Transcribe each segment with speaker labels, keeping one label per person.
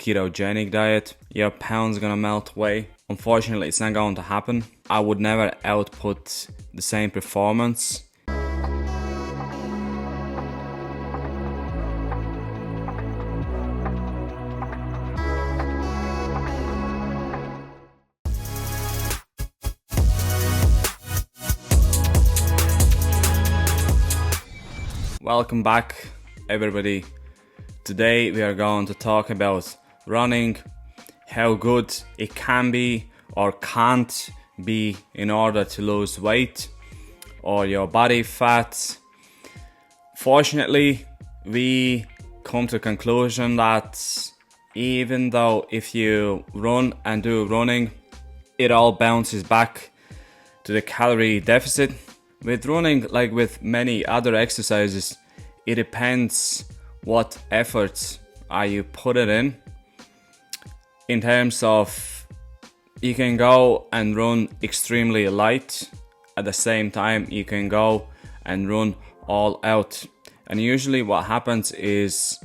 Speaker 1: ketogenic diet, your pounds gonna melt away. Unfortunately, it's not going to happen. I would never output the same performance. Welcome back, everybody. Today we are going to talk about running, how good it can be or can't be in order to lose weight or your body fat. Fortunately, we come to a conclusion that even though if you run and do running, it all bounces back to the calorie deficit. With running, like with many other exercises, it depends what efforts are you put it in terms of you can go and run extremely light, at the same time you can go and run all out. And usually what happens is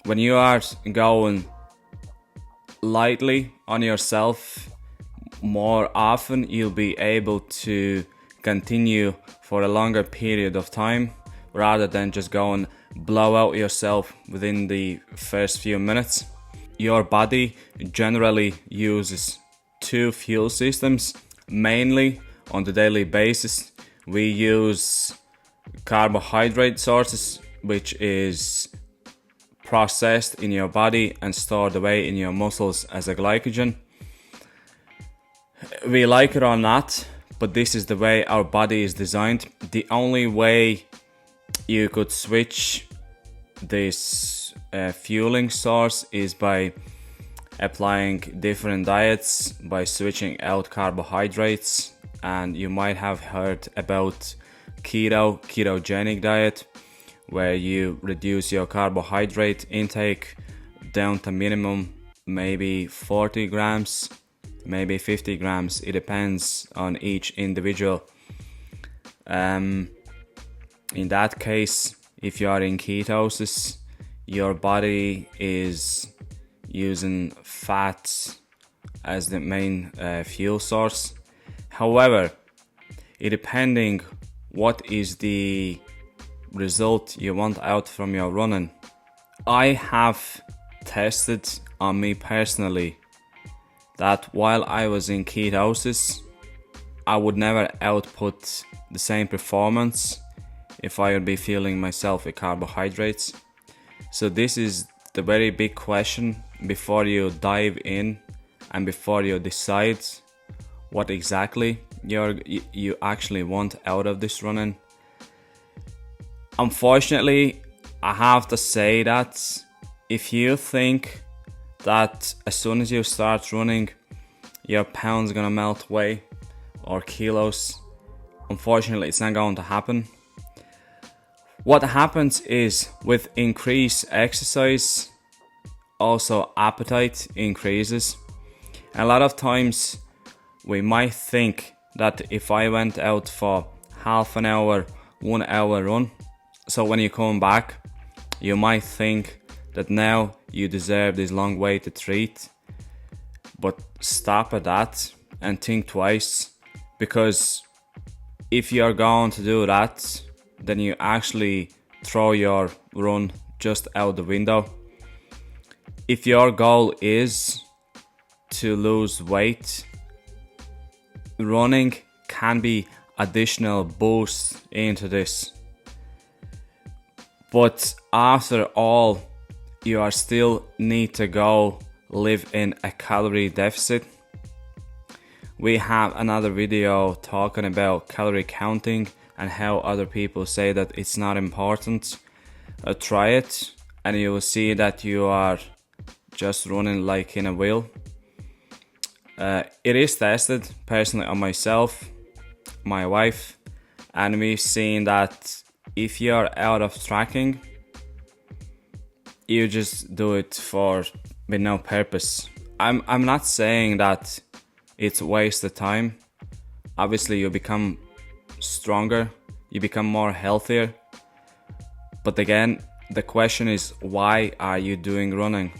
Speaker 1: when you are going lightly on yourself, more often you'll be able to continue for a longer period of time rather than just go and blow out yourself within the first few minutes. Your body generally uses two fuel systems mainly on the daily basis. We use carbohydrate sources, which is processed in your body and stored away in your muscles as a glycogen. We like it or not, but this is the way our body is designed. The only way you could switch this fueling source is by applying different diets, by switching out carbohydrates. And you might have heard about ketogenic diet, where you reduce your carbohydrate intake down to minimum, maybe 40 grams, maybe 50 grams. It depends on each individual. In that case, if you are in ketosis, your body is using fat as the main fuel source. However, it depending what is the result you want out from your running. I have tested on me personally that while I was in ketosis, I would never output the same performance if I would be fueling myself with carbohydrates. So this is the very big question before you dive in and before you decide what exactly you actually want out of this running. Unfortunately, I have to say that if you think that as soon as you start running, your pounds gonna melt away or kilos, unfortunately, it's not going to happen. What happens is with increased exercise, also appetite increases. And a lot of times we might think that if I went out for half an hour, 1 hour run, so when you come back, you might think that now you deserve this long weighted treat. But stop at that and think twice, because if you're going to do that, then you actually throw your run just out the window. If your goal is to lose weight, running can be additional boost into this. But after all, you are still need to go live in a calorie deficit. We have another video talking about calorie counting and how other people say that it's not important. Try it and you will see that you are just running like in a wheel. It is tested personally on myself, my wife, and we've seen that if you're out of tracking, you just do it with no purpose. I'm not saying that it's a waste of time. Obviously you become stronger, you become more healthier. But again, the question is, why are you doing running?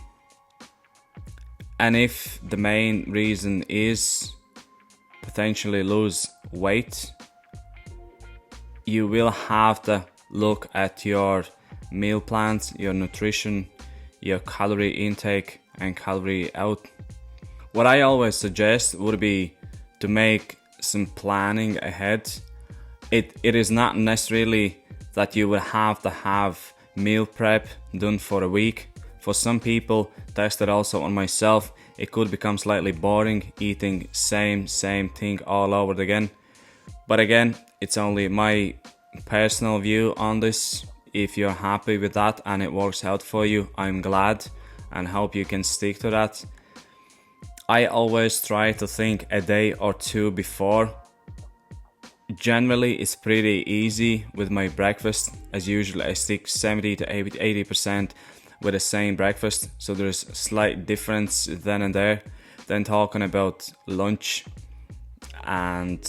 Speaker 1: And if the main reason is potentially lose weight, you will have to look at your meal plans, your nutrition, your calorie intake and calorie out. What I always suggest would be to make some planning ahead. It is not necessarily that you will have to have meal prep done for a week. For some people, tested also on myself, it could become slightly boring eating same thing all over again. But again, it's only my personal view on this. If you're happy with that and it works out for you, I'm glad and hope you can stick to that. I always try to think a day or two before. Generally, it's pretty easy with my breakfast. As usual, I stick 70 to 80% with the same breakfast, so there's a slight difference then and there. Then talking about lunch and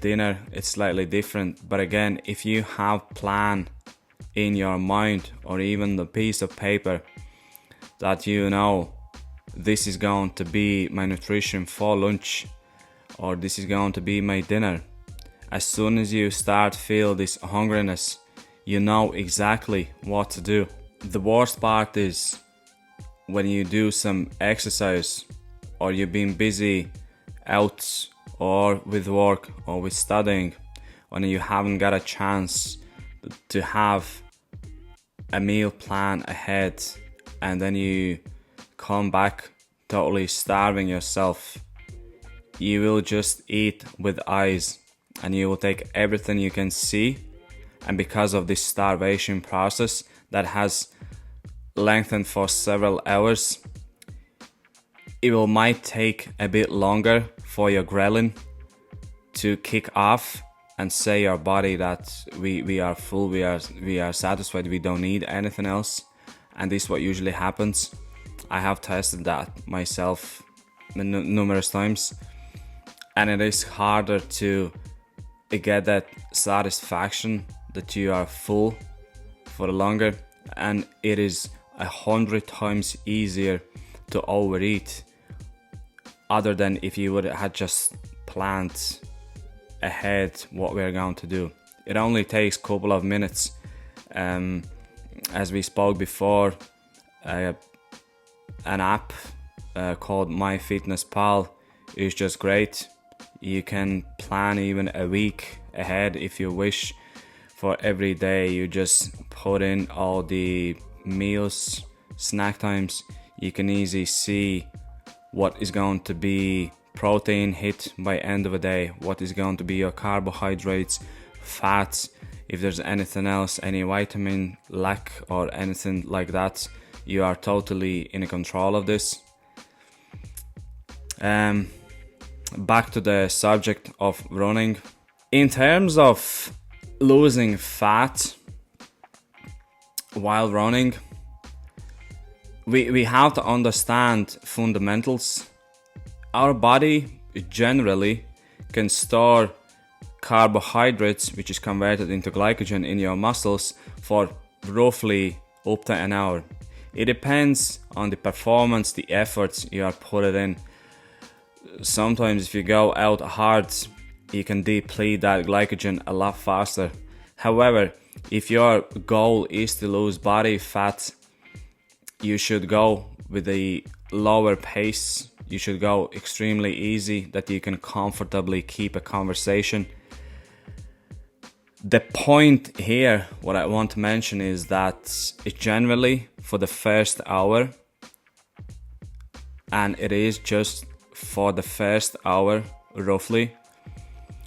Speaker 1: dinner, it's slightly different. But again, if you have plan in your mind or even the piece of paper that you know this is going to be my nutrition for lunch or this is going to be my dinner, as soon as you start feel this hungriness, you know exactly what to do. The worst part is when you do some exercise or you've been busy out or with work or with studying, when you haven't got a chance to have a meal plan ahead, and then you come back totally starving yourself. You will just eat with eyes and you will take everything you can see, and because of this starvation process that has lengthened for several hours, it might take a bit longer for your ghrelin to kick off and say your body that we are full, we are satisfied, we don't need anything else. And this is what usually happens. I have tested that myself numerous times, and it is harder to get that satisfaction that you are full for longer, and it is 100 times easier to overeat other than if you would have just planned ahead what we're going to do. It only takes a couple of minutes. As we spoke before, an app called MyFitnessPal is just great. You can plan even a week ahead if you wish. For every day you just put in all the meals, snack times. You can easily see what is going to be protein hit by end of the day, what is going to be your carbohydrates, fats, if there's anything else, any vitamin lack or anything like that. You are totally in control of this. Back to the subject of running. In terms of losing fat while running, we have to understand fundamentals. Our body generally can store carbohydrates, which is converted into glycogen in your muscles, for roughly up to an hour. It depends on the performance, the efforts you are putting in. Sometimes if you go out hard, you can deplete that glycogen a lot faster. However, if your goal is to lose body fat, you should go with a lower pace. You should go extremely easy, that you can comfortably keep a conversation. The point here, what I want to mention is that it generally for the first hour, and it is just for the first hour roughly,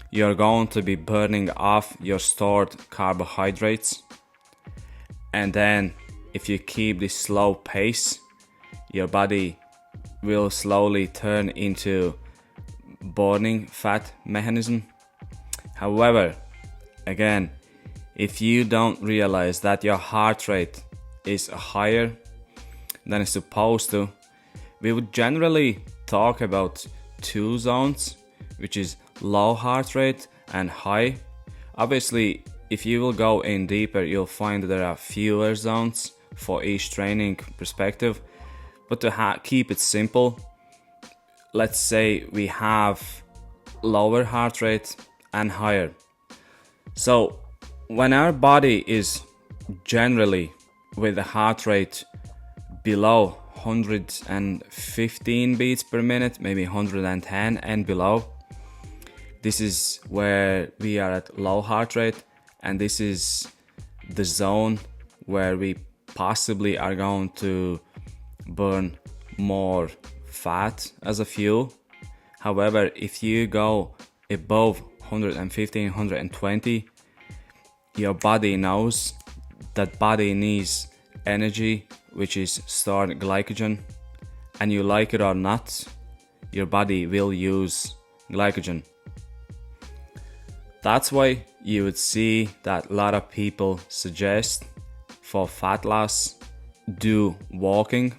Speaker 1: you're going to be burning off your stored carbohydrates. And then if you keep this slow pace, your body will slowly turn into burning fat mechanism. However, again, if you don't realize that your heart rate is higher than it's supposed to, we would generally talk about two zones, which is low heart rate and high. Obviously, if you will go in deeper, you'll find that there are fewer zones for each training perspective. But to keep it simple, let's say we have lower heart rate and higher. So when our body is generally with a heart rate below 115 beats per minute, maybe 110 and below, this is where we are at low heart rate, and this is the zone where we possibly are going to burn more fat as a fuel. However, if you go above 115, 120, your body knows that body needs energy, which is stored glycogen, and you like it or not, your body will use glycogen. That's why you would see that a lot of people suggest for fat loss, do walking,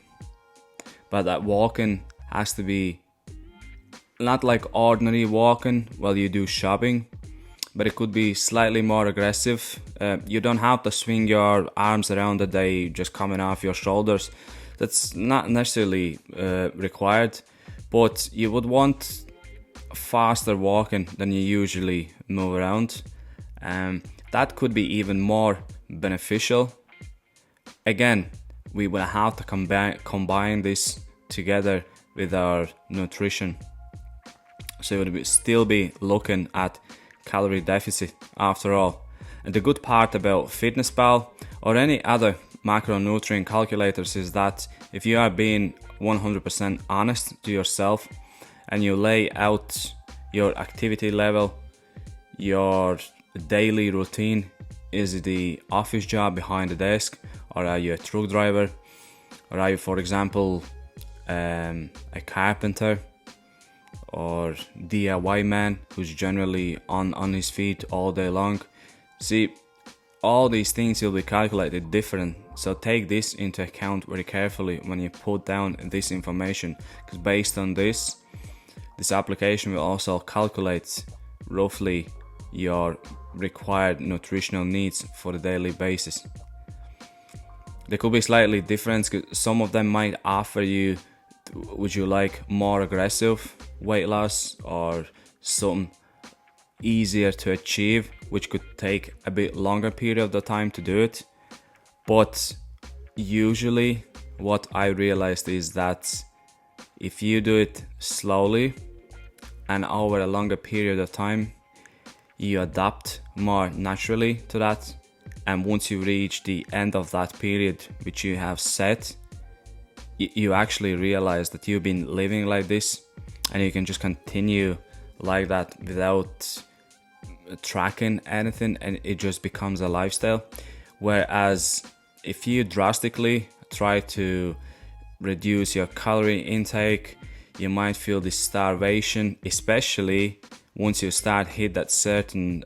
Speaker 1: but that walking has to be not like ordinary walking while you do shopping, but it could be slightly more aggressive. You don't have to swing your arms around that they just coming off your shoulders. That's not necessarily required, but you would want faster walking than you usually move around. That could be even more beneficial. Again, we will have to combine this together with our nutrition. So it would still be looking at calorie deficit after all. And the good part about FitnessPal or any other macronutrient calculators is that if you are being 100% honest to yourself and you lay out your activity level, your daily routine, is it the office job behind the desk, or are you a truck driver, or are you, for example, a carpenter or DIY man who's generally on his feet all day long. See, all these things will be calculated different, so take this into account very carefully when you put down this information, because based on this application will also calculate roughly your required nutritional needs for the daily basis. They could be slightly different. Some of them might offer you, would you like more aggressive weight loss or something easier to achieve, which could take a bit longer period of time to do it. But usually what I realized is that if you do it slowly and over a longer period of time, you adapt more naturally to that. And once you reach the end of that period which you have set, you actually realize that you've been living like this, and you can just continue like that without tracking anything, and it just becomes a lifestyle. Whereas if you drastically try to reduce your calorie intake, you might feel this starvation, especially once you start hit that certain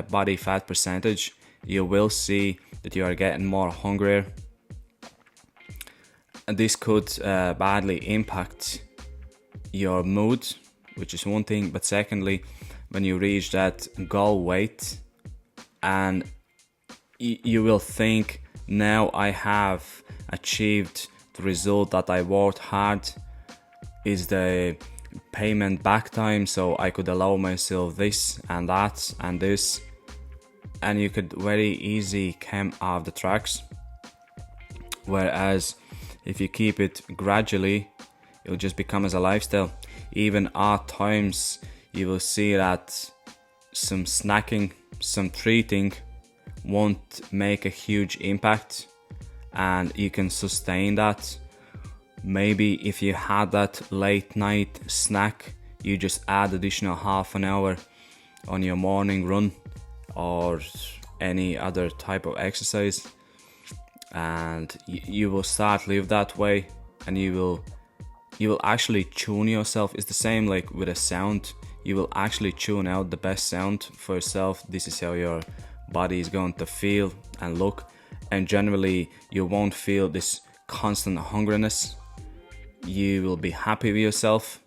Speaker 1: body fat percentage. You will see that you are getting more hungrier, and this could badly impact your mood, which is one thing. But secondly, when you reach that goal weight, and you will think, now I have achieved the result that I worked hard, is the payment back time, so I could allow myself this and that and this, and you could very easy come off the tracks. Whereas if you keep it gradually, it'll just become as a lifestyle. Even at times you will see that some snacking, some treating won't make a huge impact, and you can sustain that. Maybe if you had that late night snack, you just add additional half an hour on your morning run or any other type of exercise, and you will start live that way, and you will actually tune yourself. It's the same like with a sound. You will actually tune out the best sound for yourself. This is how your body is going to feel and look, and generally you won't feel this constant hungriness. You will be happy with yourself,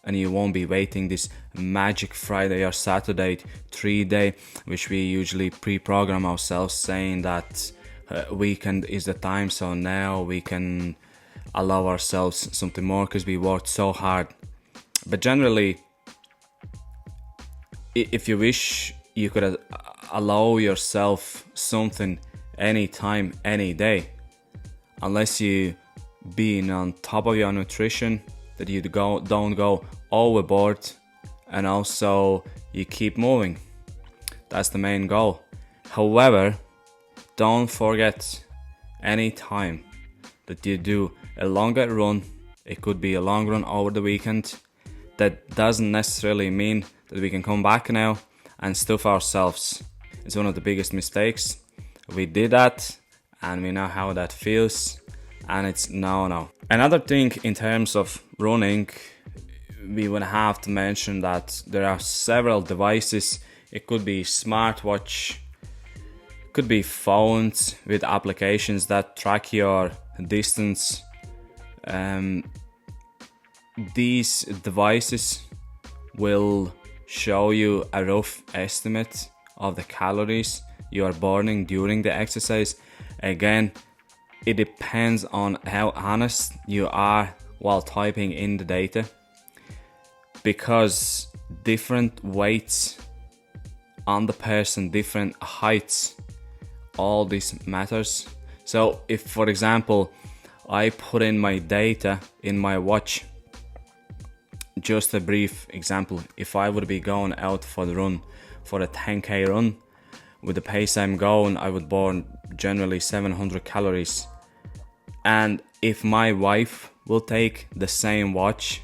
Speaker 1: and you won't be waiting this magic Friday or Saturday 3-day, which we usually pre-program ourselves, saying that weekend is the time, so now we can allow ourselves something more because we worked so hard. But generally, if you wish, you could allow yourself something anytime, any day, unless you being on top of your nutrition, that you don't go overboard, and also you keep moving. That's the main goal. However, don't forget, any time that you do a longer run, it could be a long run over the weekend, that doesn't necessarily mean that we can come back now and stuff ourselves. It's one of the biggest mistakes. We did that and we know how that feels, and it's no. Another thing in terms of running, we would have to mention that there are several devices. It could be smartwatch, could be phones with applications that track your distance. These devices will show you a rough estimate of the calories you are burning during the exercise. Again, it depends on how honest you are while typing in the data, because different weights on the person, different heights, all this matters. So if, for example, I put in my data in my watch, just a brief example, if I would be going out for the run, for a 10k run, with the pace I'm going, I would burn generally 700 calories. And if my wife will take the same watch,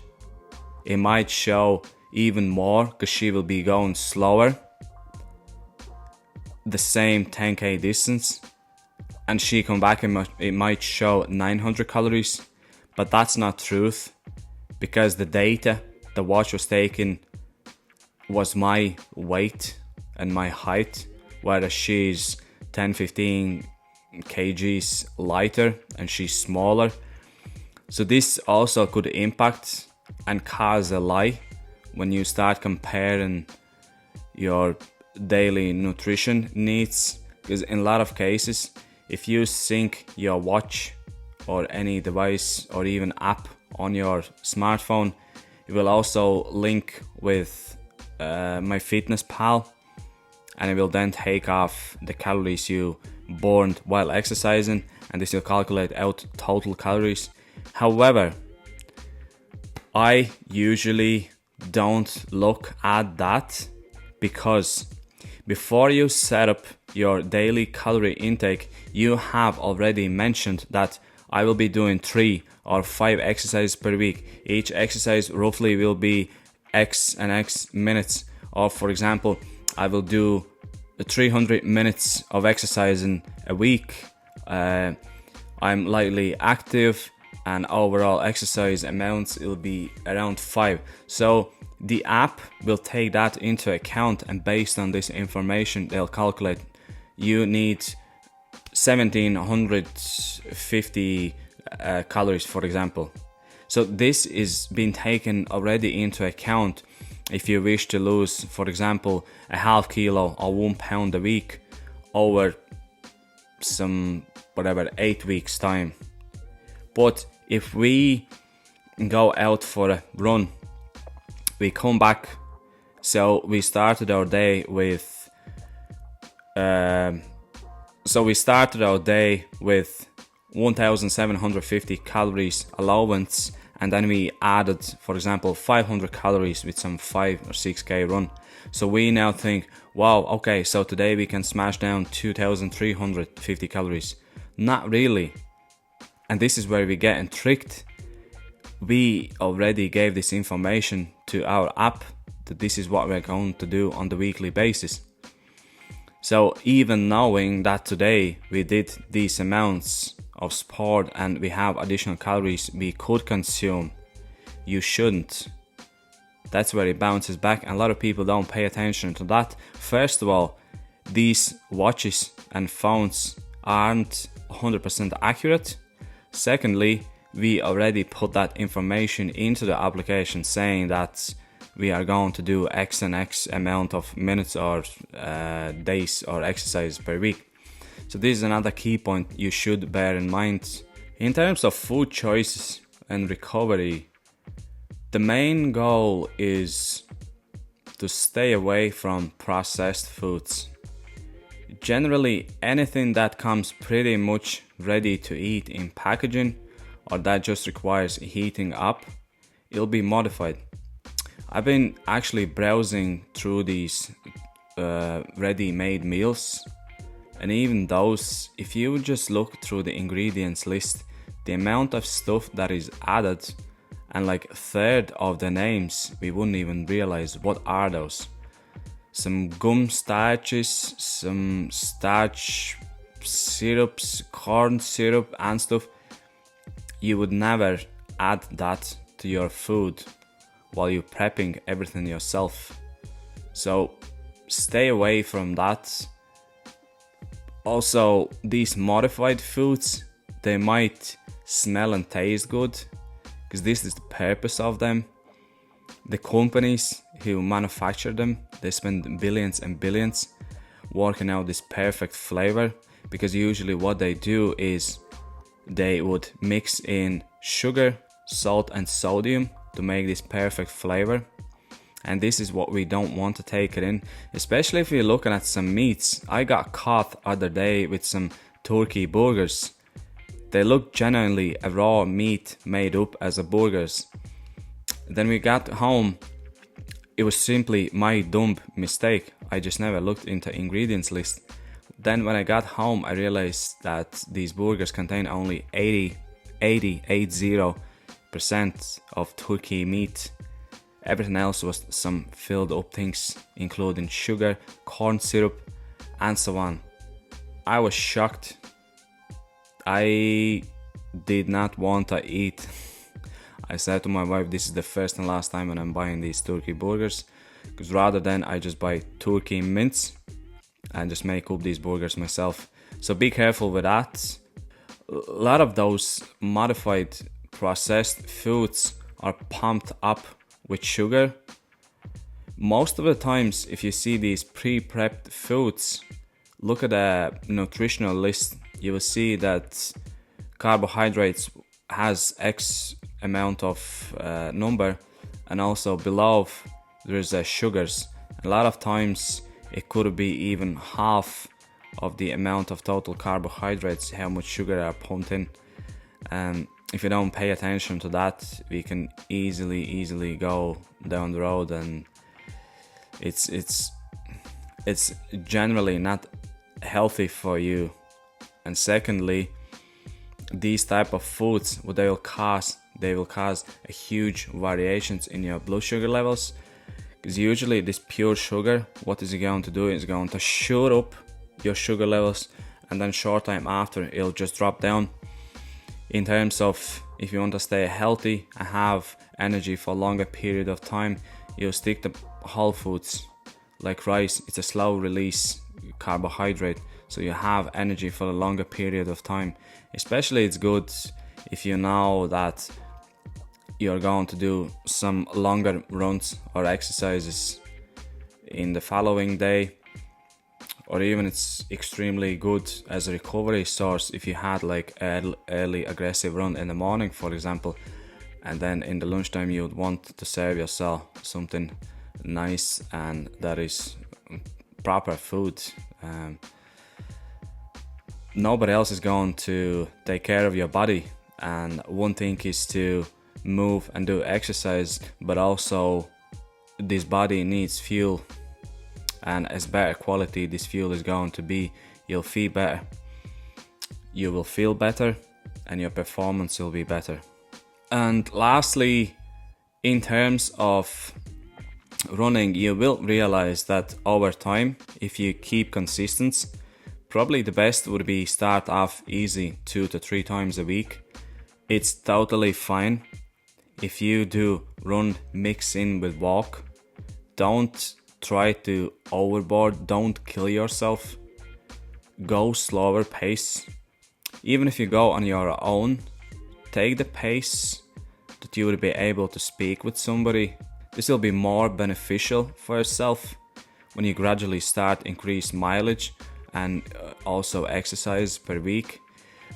Speaker 1: it might show even more, because she will be going slower, the same 10k distance, and she come back and it might show 900 calories. But that's not truth, because the data the watch was taking was my weight and my height, whereas she's 10-15 kgs lighter and she's smaller. So this also could impact and cause a lie when you start comparing your daily nutrition needs, because in a lot of cases, if you sync your watch or any device or even app on your smartphone, it will also link with MyFitnessPal, and it will then take off the calories you burned while exercising, and this will calculate out total calories. However, I usually don't look at that, because before you set up your daily calorie intake, you have already mentioned that I will be doing 3 or 5 exercises per week. Each exercise roughly will be X and X minutes. Or for example, I will do 300 minutes of exercising a week. I'm lightly active, and overall exercise amounts will be around 5. So the app will take that into account, and based on this information, they'll calculate you need 1750 calories, for example. So this is being taken already into account if you wish to lose, for example, a half kilo or 1 pound a week over some 8 weeks time. But if we go out for a run, we come back, so we started our day with 1750 calories allowance, and then we added, for example, 500 calories with some 5 or 6k run. So we now think, wow, okay, so today we can smash down 2350 calories. Not really. And this is where we get tricked. We already gave this information to our app that this is what we're going to do on the weekly basis. So even knowing that today we did these amounts of sport and we have additional calories we could consume, you shouldn't. That's where it bounces back, and a lot of people don't pay attention to that. First of all, these watches and phones aren't 100% accurate. Secondly, we already put that information into the application saying that we are going to do X and X amount of minutes or days or exercise per week. So this is another key point you should bear in mind. In terms of food choices and recovery, The main goal is to stay away from processed foods. Generally, anything that comes pretty much ready to eat in packaging or that just requires heating up, it'll be modified. I've been actually browsing through these ready-made meals, and even those, if you would just look through the ingredients list, the amount of stuff that is added, and like a third of the names we wouldn't even realize what are those. Some gum starches, some starch syrups, corn syrup and stuff. You would never add that to your food while you're prepping everything yourself. So stay away from that. Also, these modified foods, they might smell and taste good because this is the purpose of them. The companies who manufacture them, they spend billions and billions working out this perfect flavor, because usually what they do is they would mix in sugar, salt and sodium to make this perfect flavor. And this is what we don't want to take it in, especially if you're looking at some meats. I got caught other day with some turkey burgers. They look genuinely a raw meat made up as a burgers. Then we got home, it was simply my dumb mistake. I just never looked into ingredients list. Then when I got home, I realized that these burgers contain only 80% of turkey meat. Everything else was some filled up things, including sugar, corn syrup, and so on. I was shocked. I did not want to eat. I said to my wife, this is the first and last time when I'm buying these turkey burgers, because rather than I just buy turkey mince and just make up these burgers myself. So be careful with that. A lot of those modified processed foods are pumped up with sugar. Most of the times, if you see these pre-prepped foods, look at the nutritional list, you will see that carbohydrates has X amount of number, and also below there's sugars. A lot of times it could be even half of the amount of total carbohydrates, how much sugar are pumped in. If you don't pay attention to that, we can easily go down the road, and it's generally not healthy for you. And secondly, these type of foods, what they will cause a huge variations in your blood sugar levels, because usually this pure sugar, what is it going to do is going to shoot up your sugar levels, and then short time after it'll just drop down. In terms of if you want to stay healthy and have energy for a longer period of time, you'll stick to whole foods like rice. It's a slow release carbohydrate, so you have energy for a longer period of time. Especially it's good if you know that you're going to do some longer runs or exercises in the following day, or even it's extremely good as a recovery source if you had like early aggressive run in the morning, for example, and then in the lunchtime you would want to serve yourself something nice and that is proper food. Nobody else is going to take care of your body, and one thing is to move and do exercise, but also this body needs fuel, and as better quality this fuel is going to be, you'll feel better, you will feel better, and your performance will be better. And lastly, in terms of running, you will realize that over time, if you keep consistent, probably the best would be start off easy 2 to 3 times a week. It's totally fine if you do run mix in with walk. Don't try to overboard, don't kill yourself. Go slower pace. Even if you go on your own, take the pace that you would be able to speak with somebody. This will be more beneficial for yourself when you gradually start increase mileage and also exercise per week.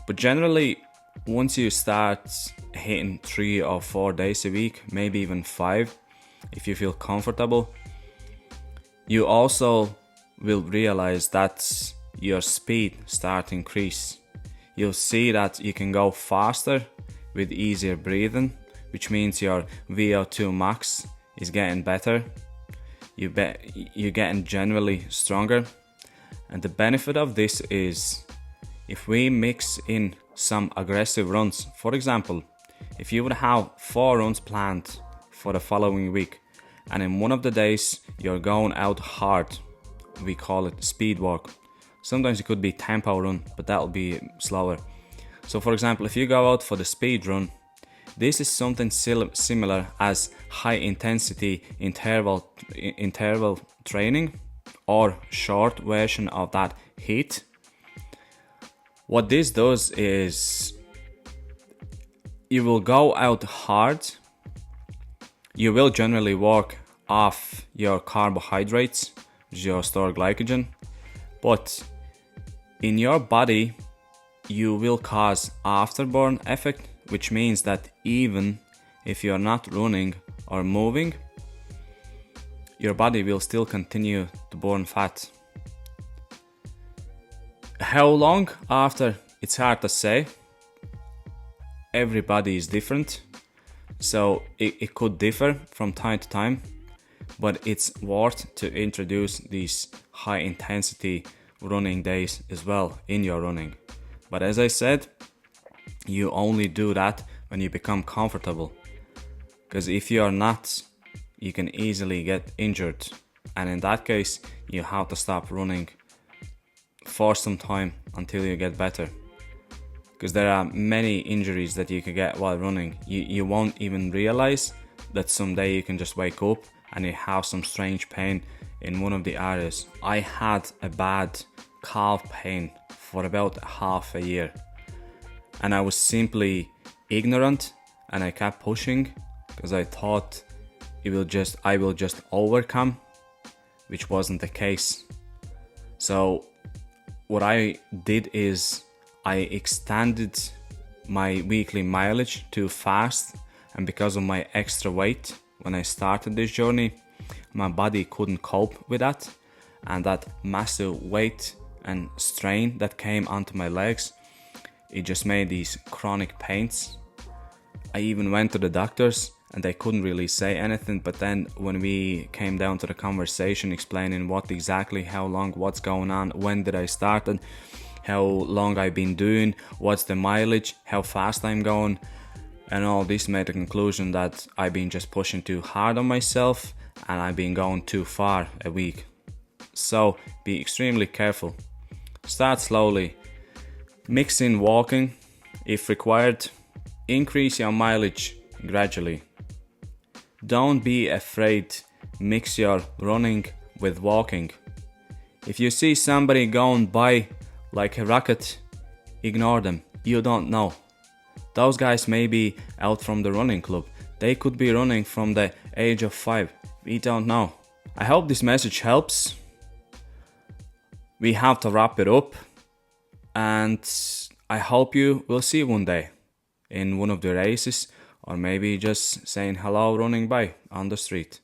Speaker 1: But generally, once you start hitting 3 or 4 days a week, maybe even 5, if you feel comfortable, you also will realize that your speed start to increase. You'll see that you can go faster with easier breathing, which means your VO2 max is getting better. You're getting generally stronger. And the benefit of this is if we mix in some aggressive runs, for example, if you would have 4 runs planned for the following week, and in one of the days you're going out hard, we call it speed walk. Sometimes it could be tempo run, but that'll be slower. So for example, if you go out for the speed run, this is something similar as high intensity interval training, or short version of that HIIT. What this does is you will go out hard. You will generally work off your carbohydrates, which is your stored glycogen, but in your body you will cause afterburn effect, which means that even if you're not running or moving, your body will still continue to burn fat. How long after? It's hard to say. Everybody is different, so it could differ from time to time, but it's worth to introduce these high intensity running days as well in your running. But as I said, you only do that when you become comfortable, because if you are not, you can easily get injured, and in that case you have to stop running for some time until you get better, because there are many injuries that you can get while running. You won't even realize that someday you can just wake up and you have some strange pain in one of the areas. I had a bad calf pain for about half a year, and I was simply ignorant, and I kept pushing because I thought I will just overcome, which wasn't the case. So what I did is I extended my weekly mileage too fast, and because of my extra weight when I started this journey, my body couldn't cope with that, and that massive weight and strain that came onto my legs, it just made these chronic pains. I even went to the doctors and they couldn't really say anything, but then when we came down to the conversation explaining how long, what's going on, when did I start, and how long I've been doing, what's the mileage, how fast I'm going, and all this made the conclusion that I've been just pushing too hard on myself and I've been going too far a week. So be extremely careful. Start slowly. Mix in walking if required. Increase your mileage gradually. Don't be afraid. Mix your running with walking. If you see somebody going by like a rocket, ignore them. You don't know. Those guys may be out from the running club. They could be running from the age of 5. We don't know. I hope this message helps. We have to wrap it up, and I hope you will see one day in one of the races, or maybe just saying hello running by on the street.